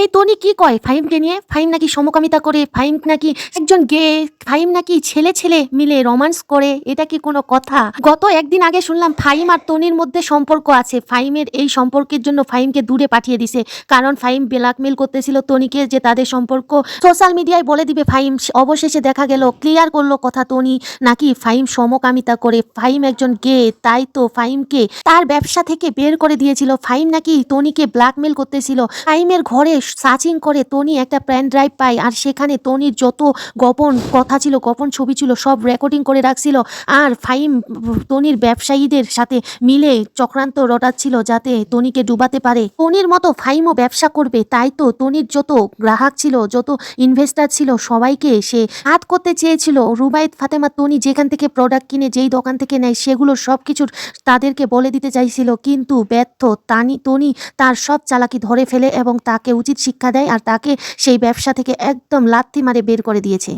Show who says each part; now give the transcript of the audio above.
Speaker 1: এই টনি কি কয় ফাহিমকে নিয়ে? ফাহিম নাকি সমকামিতা করে, ফাহিম নাকি একজন গে, ফাহিম নাকি ছেলে ছেলে মিলে রোমান্স করে। এটা কি কোনো কথা? গত একদিন আগে শুনলাম ফাহিম আর টনির মধ্যে সম্পর্ক আছে। ফাহিমের এই সম্পর্কের জন্য ফাহিমকে দূরে পাঠিয়ে দিছে, কারণ ফাহিম ব্ল্যাকমেল করতেছিল টনিকে যে তাদের সম্পর্ক সোশ্যাল মিডিয়ায় বলে দিবে ফাহিম। অবশেষে দেখা গেল, ক্লিয়ার করলো কথা টনি, নাকি ফাহিম সমকামিতা করে, ফাহিম একজন গে। তাই তো ফাহিমকে তার ব্যবসা থেকে বের করে দিয়েছিল। ফাহিম নাকি টনিকে ব্ল্যাকমেল করতেছিল। ফাহিমের ঘরে সার্চিং করে টনি একটা পেন ড্রাইভ পায়, আর সেখানে টনির যত গোপন কথা ছিল, গোপন ছবি ছিল, সব রেকর্ডিং করে রাখছিল। আর ফাহিম টনির ব্যবসায়ীদের সাথে মিলে চক্রান্ত রটাচ্ছিল যাতে টনিকে ডুবাতে পারে। টনির মতো ফাহিমও ব্যবসা করবে। তাই তো টনির যত গ্রাহক ছিল, যত ইনভেস্টার ছিল, সবাইকে সে হাত করতে চেয়েছিল। রুবায়েত ফাতেমা টনি যেখান থেকে প্রোডাক্ট কিনে, যেই দোকান থেকে নেয়, সেগুলো সব কিছুর তাদেরকে বলে দিতে চাইছিল, কিন্তু ব্যর্থ। টনি তার সব চালাকি ধরে ফেলে এবং তাকে উচিত শিক্ষা দেয়, আর তাকে সেই ব্যবসা থেকে একদম লাথি মারে বের করে দিয়েছে।